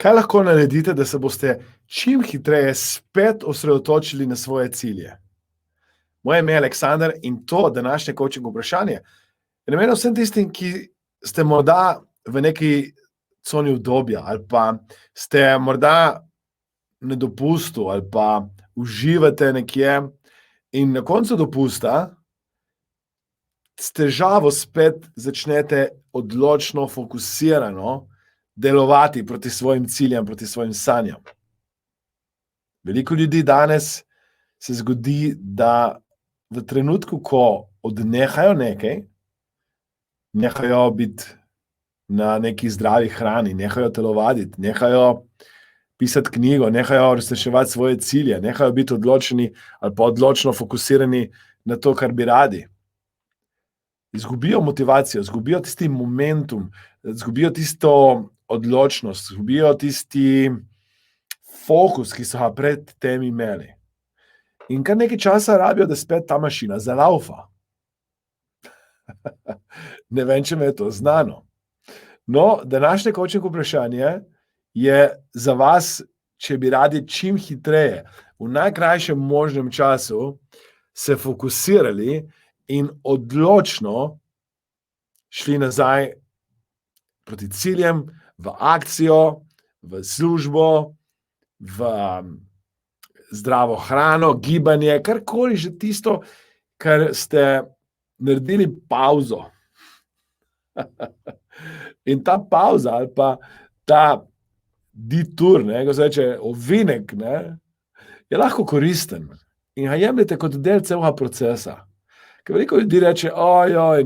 Kaj lahko naredite, da se boste čim hitreje spet osredotočili na svoje cilje? Moje ime je Aleksander in to današnje coaching vprašanje je namenjeno vsem tistim, ki ste morda v neki coni udobja ali pa ste morda na dopustu ali pa uživate nekje in na koncu dopusta s težavo spet začnete odločno, fokusirano delovati proti svojim ciljem, proti svojim sanjam. Veliko ljudi danes se zgodi, da v trenutku, ko odnehajo nekaj, nehajo biti na neki zdravi hrani, nehajo telovaditi, nehajo pisati knjigo, nehajo uresničevati svoje cilje, nehajo biti odločeni ali pa odločno fokusirani na to, kar bi radi. Izgubijo motivacijo, izgubijo tisti momentum, izgubijo tisto odločnost, izgubijo tisti fokus, ki so ga pred tem imeli. In kar nekaj časa rabijo, da spet ta mašina zalaufa. Ne vem, če me je to znano. No, današnje coaching vprašanje je za vas, če bi radi čim hitreje, v najkrajšem možnem času se fokusirali in odločno šli nazaj proti ciljem, v akcijo, v službo, v zdravo hrano, gibanje, karkoli že tisto, kar ste naredili pauzo. In ta pauza ali pa ta detour, ko se reče ovinek, je lahko koristen in ga jemljete kot del celega procesa. Ker veliko ljudi reče, ojoj,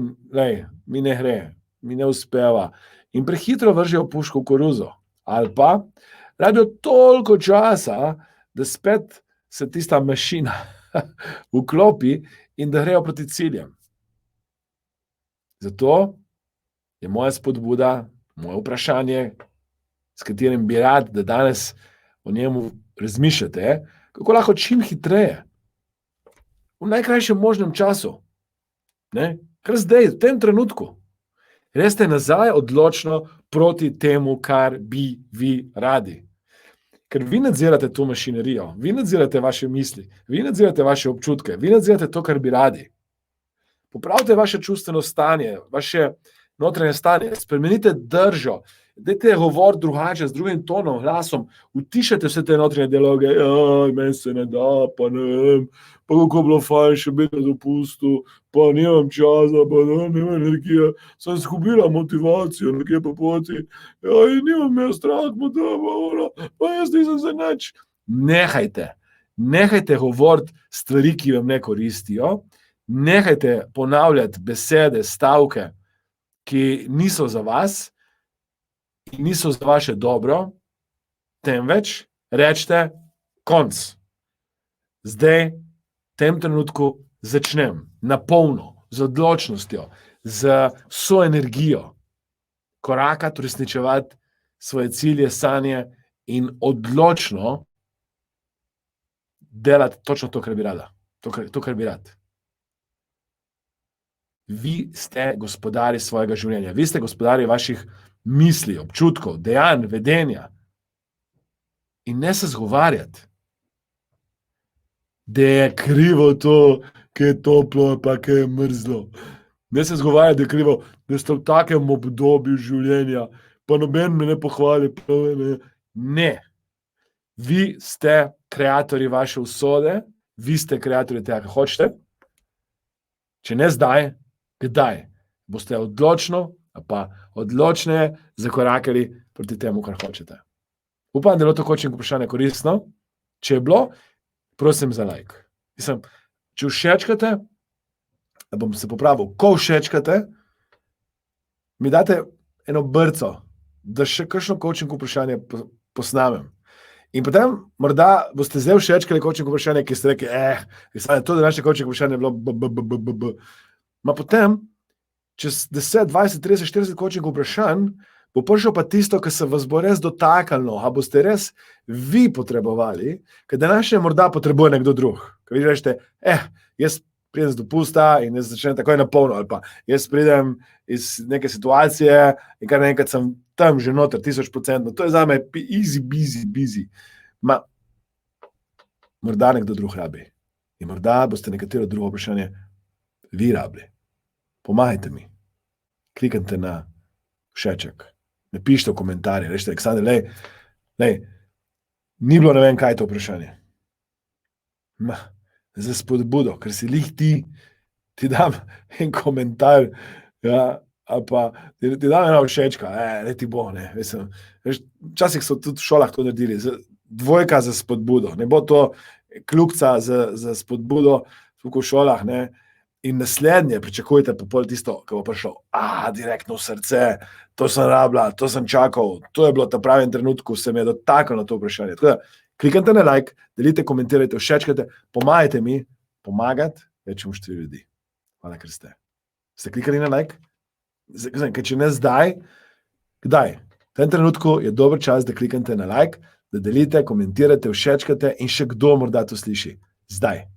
mi ne gre, mi ne uspeva in prehitro vržejo puško v koruzo. Ali pa rabijo toliko časa, da spet se tista mašina vklopi in da grejo proti ciljem. Zato je moja spodbuda, moje vprašanje, s katerim bi rad, da danes o njemu razmišljate, kako lahko čim hitreje, v najkrajšem možnem času, kar zdaj, v tem trenutku, greste nazaj odločno proti temu, kar bi vi radi. Ker vi nadzirate to mašinerijo, vi nadzirate vaše misli, vi nadzirate vaše občutke, vi nadzirate to, kar bi radi. Popravite vaše čustveno stanje, vaše notranje stanje, spremenite držo, dajte govoriti drugače, z drugim tonom, glasom, utišajte vse te notranje dialoge, meni se ne da, pa ne vem, pa kako bilo fajn še biti na dopustu, pa nimam časa, pa nimam energije, sem izgubila motivacijo, nekje po poti, nimam jaz strah, pa jaz nisem se nič. Nehajte govoriti stvari, ki vam ne koristijo, nehajte ponavljati besede, stavke, ki niso za vas in niso za vaše dobro, temveč rečete konc. Zdaj, v tem trenutku začnem na polno, z odločnostjo, z vso energijo korakati, uresničevati svoje cilje, sanje in odločno delati točno to, kar bi rada. To, kar bi rad. Vi ste gospodarji svojega življenja. Vi ste gospodarji vaših misli, občutkov, dejanj, vedenja. In ne se zgovarjati, da je krivo to, ki je toplo, pa ki je mrzlo. Ne se zgovarjati, da je krivo, da ste v takem obdobju življenja, pa noben me ne pohvali. Ne. Vi ste kreatorji vaše usode, vi ste kreatorji tega, kar hočete. Če ne zdaj, kdaj boste odločno, pa odločneje zakorakali proti temu, kar hočete. Upam, da je bilo to coaching vprašanje koristno. Če je bilo, prosim za like. Mislim, če všečkate, da bom se popravil, ko všečkate, mi date eno brco, da še kakšno coaching vprašanje posnamem. In potem morda boste zdaj všečkali coaching vprašanje, ki ste rekli, to današnje coaching vprašanje je bilo Ma potem, čez 10, 20, 30, 40 coaching vprašanj, bo prišel pa tisto, ki se vas bo res dotaknilo, a boste res vi potrebovali, ker današnje morda potrebuje nekdo drug. Ker vi rečete, jaz pridem z dopusta in jaz začnem takoj na polno, ali pa jaz pridem iz neke situacije in kar naenkrat sem tam že noter, 1000%. To je za me easy, busy. Morda nekdo drug rabi. In morda boste nekatero drugo vprašanje vi rabili. Pomagajte mi. Klikajte na všeček. Napišite v komentarje. Rečite, Aleksander, lej, ni bilo ne vem, kaj je to vprašanje. Za spodbudo, ker si lih ti dam en komentar, ja, ali pa ti dam ena všečka, ne ti bo, ne. Včasih so tudi v šolah to naredili, dvojka za spodbudo, ne bo to kljukca za spodbudo v šolah, ne. In naslednje pričakujte pa pol tisto, ki bo prišlo, direktno v srce, to sem rabila, to sem čakal, to je bilo ta pravim trenutku, se mi je dotaknilo na to vprašanje. Tako da, klikajte na like, delite, komentirajte, všečkajte, pomagajte mi pomagati večjemu številu ljudi. Hvala, ker ste. Ste klikali na like? Ker če ne zdaj, kdaj? V tem trenutku je dober čas, da klikate na like, da delite, komentirate, všečkate in še kdo morda to sliši. Zdaj.